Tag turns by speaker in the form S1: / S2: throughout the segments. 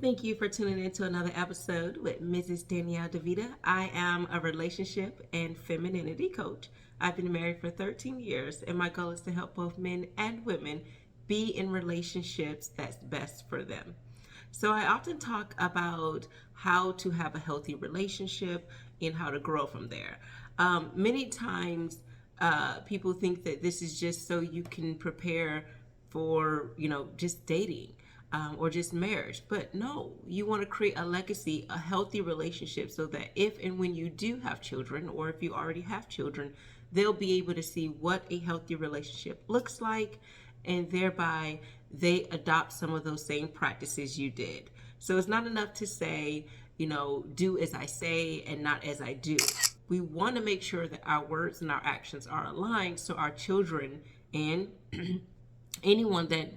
S1: Thank you for tuning in to another episode with Mrs. Danielle DeVita. I am a relationship and femininity coach. I've been married for 13 years, and my goal is to help both men and women be in relationships that's best for them. So, I often talk about how to have a healthy relationship and how to grow from there. Many times, people think that this is just so you can prepare for, just dating or just marriage. But no, you want to create a legacy, a healthy relationship so that if and when you do have children, or if you already have children, they'll be able to see what a healthy relationship looks like, and thereby they adopt some of those same practices you did. So it's not enough to say, do as I say and not as I do. We want to make sure that our words and our actions are aligned so our children and anyone that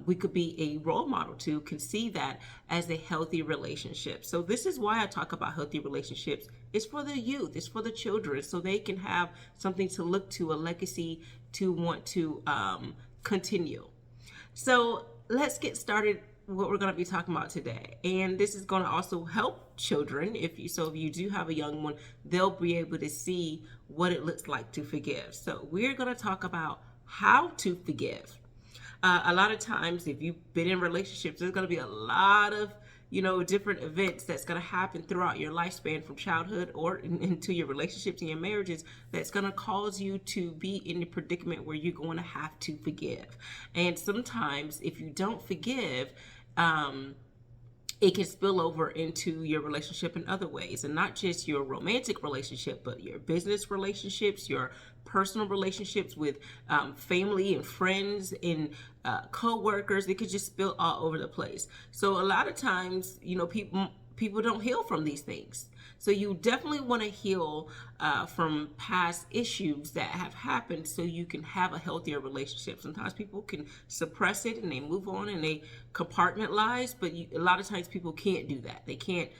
S1: we could be a role model to can see that as a healthy relationship. So this is why I talk about healthy relationships. It's for the youth, it's for the children, so they can have something to look to, a legacy to want to continue. So let's get started what we're going to be talking about today. And this is going to also help children. If you do have a young one, they'll be able to see what it looks like to forgive. So we're going to talk about how to forgive. A lot of times, if you've been in relationships, there's going to be a lot of, different events that's going to happen throughout your lifespan from childhood or into your relationships and your marriages that's going to cause you to be in the predicament where you're going to have to forgive. And sometimes if you don't forgive, it can spill over into your relationship in other ways, and not just your romantic relationship, but your business relationships, your personal relationships with family and friends and co-workers. It could just spill all over the place. So a lot of times, people don't heal from these things. So you definitely want to heal from past issues that have happened so you can have a healthier relationship. Sometimes people can suppress it and they move on and they compartmentalize, but a lot of times people can't do that. They can't,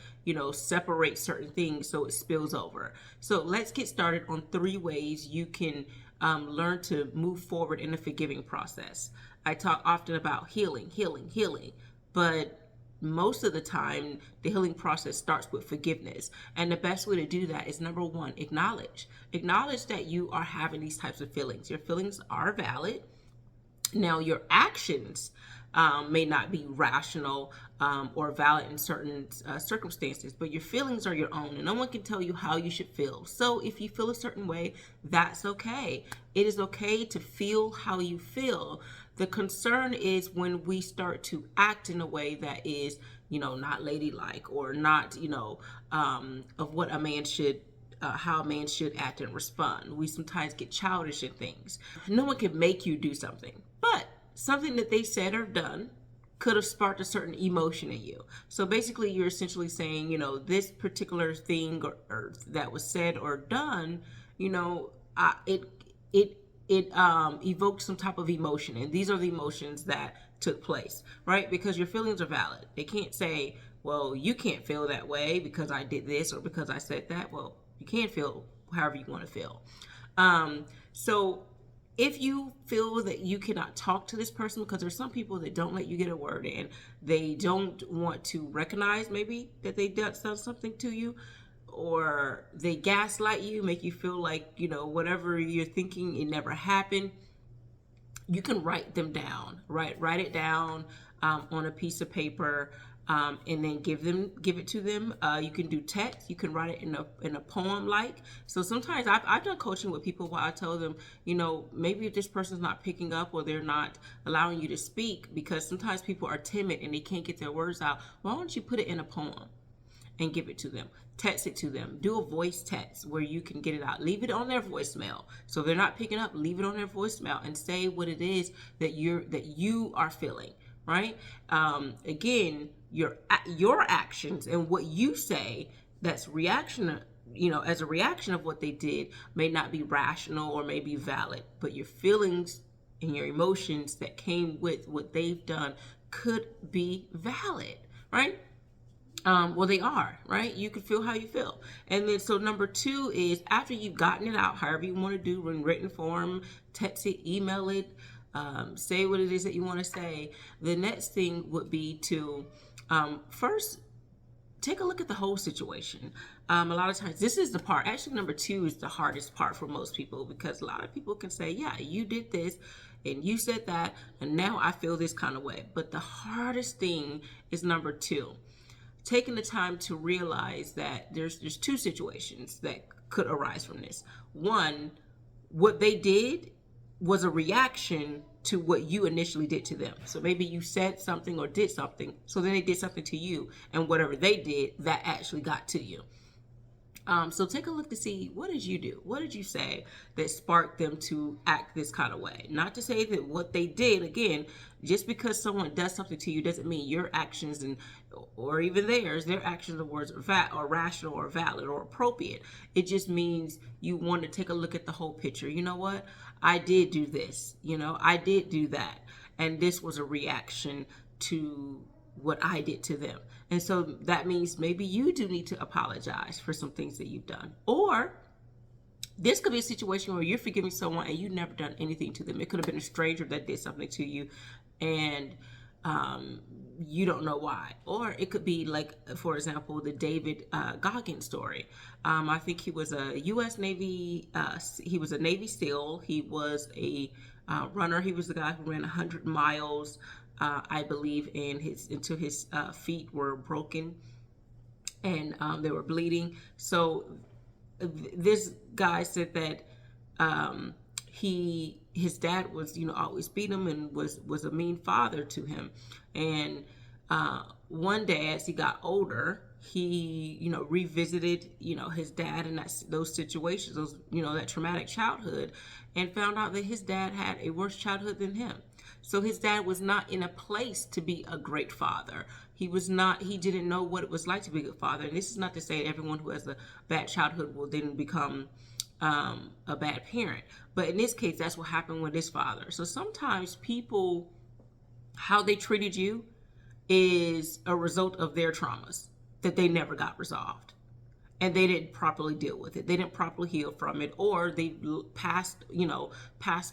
S1: separate certain things so it spills over. So let's get started on 3 ways you can learn to move forward in the forgiving process. I talk often about healing, but most of the time, the healing process starts with forgiveness. And the best way to do that is, number 1, acknowledge. Acknowledge that you are having these types of feelings. Your feelings are valid. Now, your actions may not be rational or valid in certain circumstances, but your feelings are your own, and no one can tell you how you should feel. So if you feel a certain way, that's okay. It is okay to feel how you feel. The concern is when we start to act in a way that is, not ladylike or not, of what a man should how a man should act and respond. We sometimes get childish in things. No one can make you do something, but something that they said or done could have sparked a certain emotion in you. So basically, you're essentially saying, this particular thing or that was said or done, it evoked some type of emotion, and these are the emotions that took place, right? Because your feelings are valid. They can't say, well, you can't feel that way because I did this or because I said that. Well, you can feel however you want to feel. So if you feel that you cannot talk to this person, because there's some people that don't let you get a word in, they don't want to recognize maybe that they done something to you, or they gaslight you, make you feel like, whatever you're thinking, it never happened. You can write them down, right? Write it down on a piece of paper, and then give it to them. You can do text. You can write it in a poem. So sometimes I've done coaching with people where I tell them, maybe if this person's not picking up or they're not allowing you to speak, because sometimes people are timid and they can't get their words out. Why don't you put it in a poem and give it to them? Text it to them. Do a voice text where you can get it out. Leave it on their voicemail. So if they're not picking up, leave it on their voicemail and say what it is that you are feeling, right? Again, your actions and what you say that's reaction, as a reaction of what they did may not be rational or may be valid, but your feelings and your emotions that came with what they've done could be valid, right? Well, they are, right? You can feel how you feel. And then, so number 2 is, after you've gotten it out, however you want to do, in written form, text it, email it, say what it is that you want to say. The next thing would be to first take a look at the whole situation. A lot of times, this is the part, actually, number two is the hardest part for most people, because a lot of people can say, yeah, you did this and you said that, and now I feel this kind of way. But the hardest thing is number two, taking the time to realize that there's two situations that could arise from this. One, what they did was a reaction to what you initially did to them. So maybe you said something or did something, so then they did something to you, and whatever they did, that actually got to you. So take a look to see, what did you do? What did you say that sparked them to act this kind of way? Not to say that what they did, again, just because someone does something to you doesn't mean your actions or even theirs, their actions or words are rational or valid or appropriate. It just means you want to take a look at the whole picture. You know what? I did do this. I did do that. And this was a reaction to what I did to them. And so that means maybe you do need to apologize for some things that you've done. Or this could be a situation where you're forgiving someone and you've never done anything to them. It could have been a stranger that did something to you, and you don't know why. Or it could be like, for example, the David Goggins story. I think he was a U.S. Navy, he was a Navy SEAL. He was a runner. He was the guy who ran 100 miles, I believe, until his feet were broken and they were bleeding. So this guy said that his dad was, always beat him and was a mean father to him. And one day, as he got older, he, revisited, his dad and those situations, that traumatic childhood, and found out that his dad had a worse childhood than him. So his dad was not in a place to be a great father. He didn't know what it was like to be a good father. And this is not to say everyone who has a bad childhood will then become a bad parent. But in this case, that's what happened with his father. So sometimes people, how they treated you is a result of their traumas that they never got resolved. And they didn't properly deal with it. They didn't properly heal from it, or they passed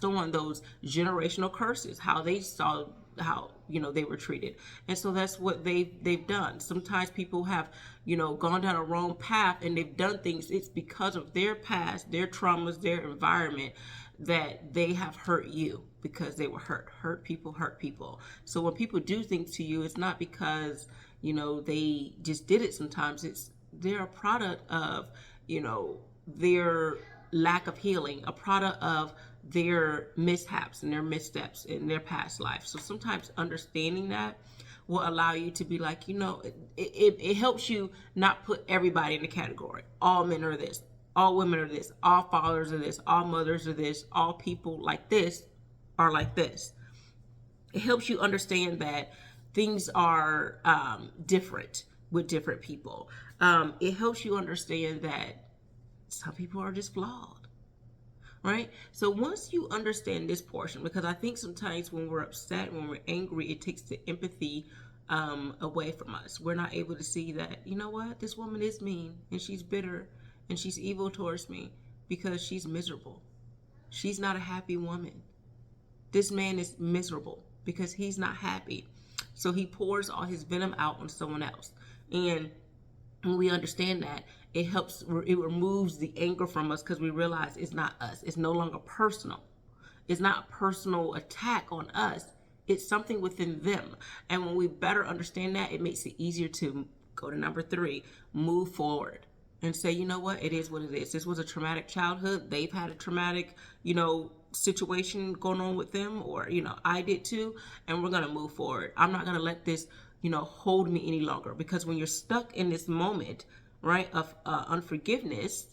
S1: on those generational curses, how they saw how they were treated. And so that's what they've done. Sometimes people have gone down a wrong path, and they've done things. It's because of their past, their traumas, their environment, that they have hurt you, because they were hurt people. So when people do things to you, it's not because they just did it. Sometimes they're a product of their lack of healing, a product of their mishaps and their missteps in their past life. So sometimes understanding that will allow you to be like, it helps you not put everybody in the category. All men are this, all women are this, all fathers are this, all mothers are this, all people like this are like this. It helps you understand that things are different with different people. It helps you understand that some people are just flawed, right? So once you understand this portion, because I think sometimes when we're upset, when we're angry, it takes the empathy away from us. We're not able to see that, this woman is mean, and she's bitter, and she's evil towards me because she's miserable. She's not a happy woman. This man is miserable because he's not happy. So he pours all his venom out on someone else. And when we understand that, it removes the anger from us, because we realize it's not us. It's no longer personal. It's not a personal attack on us. It's something within them. And when we better understand that, it makes it easier to go to number 3, move forward and say, you know what, it is what it is. This was a traumatic childhood. They've had a traumatic, situation going on with them, or, I did too. And we're going to move forward. I'm not going to let this hold me any longer, because when you're stuck in this moment, right, of unforgiveness,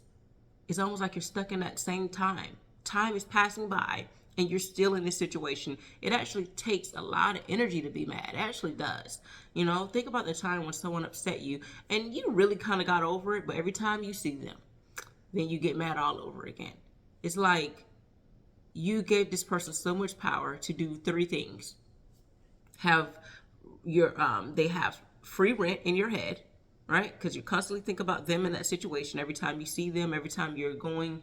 S1: it's almost like you're stuck in that same time. Time is passing by and you're still in this situation. It actually takes a lot of energy to be mad. It actually does. Think about the time when someone upset you and you really kind of got over it, but every time you see them, then you get mad all over again. It's like you gave this person so much power to do 3 things. They have free rent in your head, right? Because you constantly think about them in that situation every time you see them, every time you're going,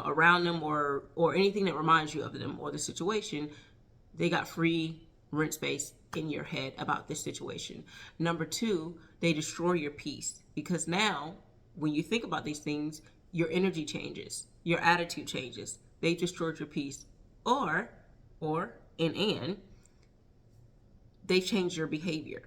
S1: around them, or anything that reminds you of them or the situation. they got free rent space in your head about this situation. Number two, they destroy your peace, because now when you think about these things, your energy changes, your attitude changes. They destroyed your peace. Or and they change your behavior.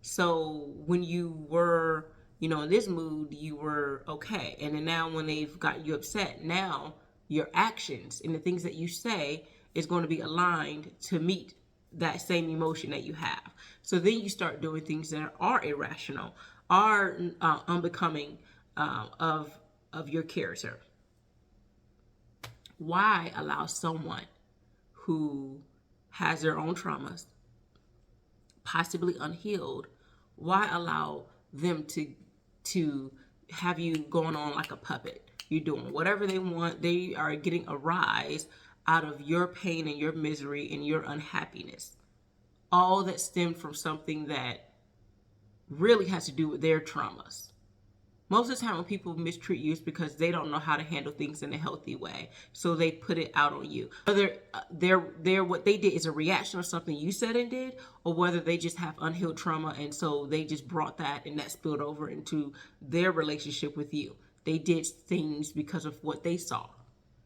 S1: So when you were, in this mood, you were okay. And then now when they've got you upset, now your actions and the things that you say is going to be aligned to meet that same emotion that you have. So then you start doing things that are irrational, are unbecoming of your character. Why allow someone who has their own traumas, possibly unhealed, why allow them to have you going on like a puppet? You're doing whatever they want. They are getting a rise out of your pain and your misery and your unhappiness. All that stemmed from something that really has to do with their traumas. Most of the time when people mistreat you, it's because they don't know how to handle things in a healthy way. So they put it out on you. Whether they're what they did is a reaction of something you said and did, or whether they just have unhealed trauma and so they just brought that and that spilled over into their relationship with you. They did things because of what they saw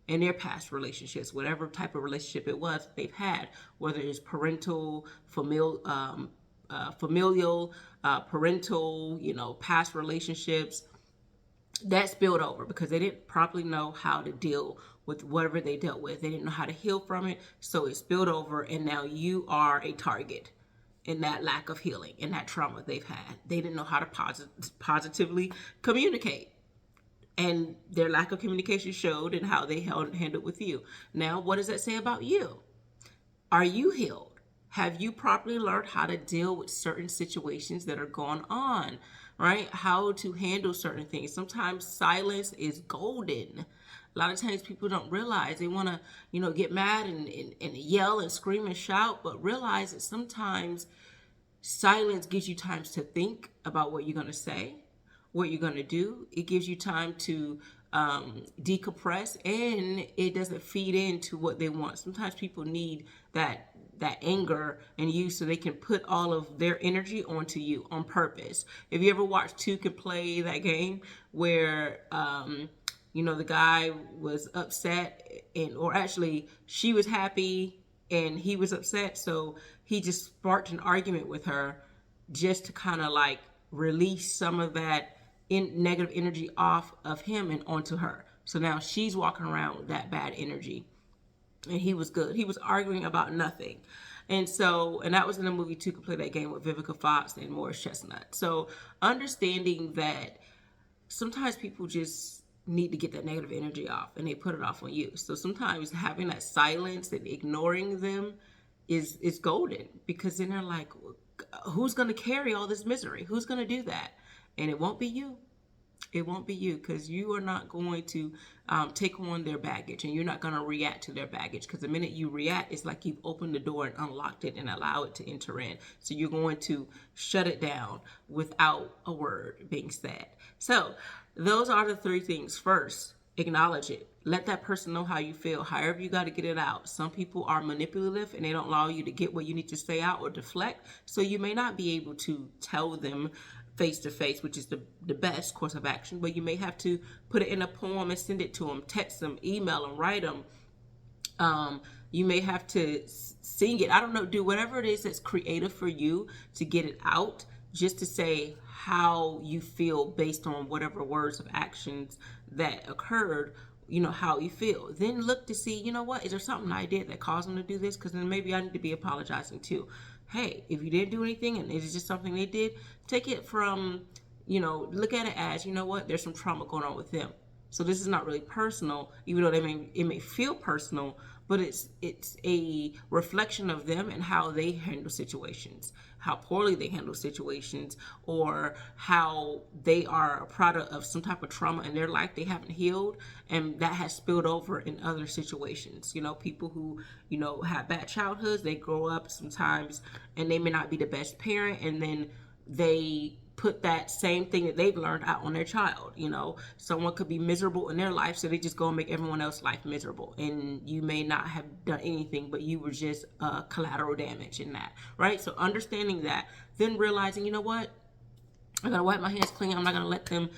S1: in their past relationships, whatever type of relationship it was they've had, whether it's parental, familial, past relationships, that spilled over because they didn't properly know how to deal with whatever they dealt with. They didn't know how to heal from it, so it spilled over, and now you are a target in that lack of healing, in that trauma they've had. They didn't know how to positively communicate, and their lack of communication showed in how they handled with you. Now, what does that say about you? Are you healed? Have you properly learned how to deal with certain situations that are going on, right? How to handle certain things. Sometimes silence is golden. A lot of times people don't realize. They want to, get mad and yell and scream and shout, but realize that sometimes silence gives you time to think about what you're going to say, what you're going to do. It gives you time to decompress, and it doesn't feed into what they want. Sometimes people need that anger and you so they can put all of their energy onto you on purpose. If you ever watched Two Can Play, that game where the guy was upset or actually she was happy and he was upset, so he just sparked an argument with her just to kind of like release some of that negative energy off of him and onto her. So now she's walking around with that bad energy. And he was good. He was arguing about nothing. And that was in the movie Two Can Play That Game with Vivica Fox and Morris Chestnut. So understanding that sometimes people just need to get that negative energy off and they put it off on you. So sometimes having that silence and ignoring them is golden, because then they're like, who's going to carry all this misery? Who's going to do that? And it won't be you. It won't be you, because you are not going to take on their baggage, and you're not going to react to their baggage, because the minute you react, it's like you've opened the door and unlocked it and allow it to enter in. So you're going to shut it down without a word being said. So those are the three things. First, acknowledge it. Let that person know how you feel, however you got to get it out. Some people are manipulative and they don't allow you to get what you need to say out or deflect. So you may not be able to tell them face to face, which is the best course of action, but you may have to put it in a poem and send it to them, text them, email them, write them. You may have to sing it. I don't know, do whatever it is that's creative for you to get it out, just to say how you feel based on whatever words of actions that occurred, how you feel. Then look to see, what, is there something I did that caused them to do this? Because then maybe I need to be apologizing too. Hey, if you didn't do anything and it's just something they did, take it from, look at it as, there's some trauma going on with them. So this is not really personal, even though it may feel personal, but it's a reflection of them and how they handle situations, how poorly they handle situations, or how they are a product of some type of trauma in their life they haven't healed, and that has spilled over in other situations. People who, have bad childhoods, they grow up sometimes and they may not be the best parent, and then they put that same thing that they've learned out on their child. You know, someone could be miserable in their life, so they just go and make everyone else's life miserable. And you may not have done anything, but you were just collateral damage in that, right? So understanding that, then realizing, you know what? I'm going to wipe my hands clean. I'm not going to let them,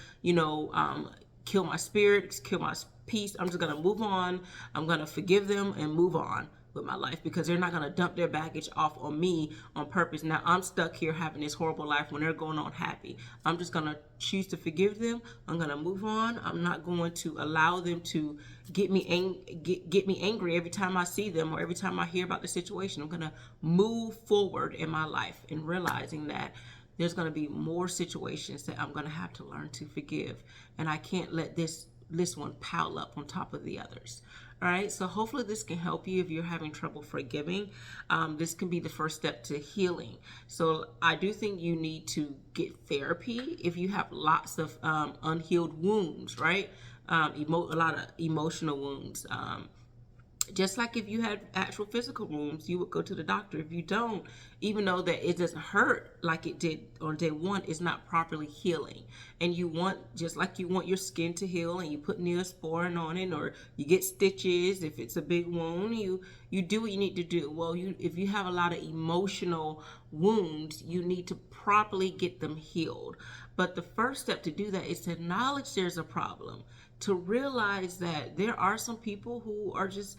S1: kill my spirit, kill my peace. I'm just going to move on. I'm going to forgive them and move on with my life, because they're not going to dump their baggage off on me on purpose. Now I'm stuck here having this horrible life when they're going on happy. I'm just going to choose to forgive them. I'm going to move on. I'm not going to allow them to get me angry every time I see them or every time I hear about the situation. I'm going to move forward in my life and realizing that there's going to be more situations that I'm going to have to learn to forgive, and I can't let this one pile up on top of the others. All right, so hopefully this can help you if you're having trouble forgiving. This can be the first step to healing. So I do think you need to get therapy if you have lots of unhealed wounds, right? A lot of emotional wounds. Just like if you had actual physical wounds, you would go to the doctor. If you don't, even though that it doesn't hurt like it did on day one, it's not properly healing. And you want, just like you want your skin to heal and you put Neosporin on it, or you get stitches if it's a big wound, you do what you need to do. Well, if you have a lot of emotional wounds, you need to properly get them healed. But the first step to do that is to acknowledge there's a problem, to realize that there are some people who are just,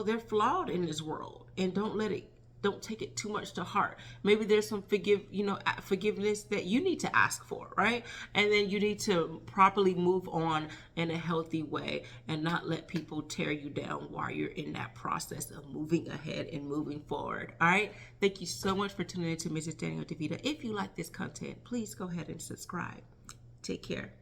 S1: they're flawed in this world, and don't take it too much to heart. Maybe there's some forgiveness that you need to ask for, right? And then you need to properly move on in a healthy way and not let people tear you down while you're in that process of moving ahead and moving forward. All right. Thank you so much for tuning in to Mrs. Danielle DeVita. If you like this content, please go ahead and subscribe. Take care.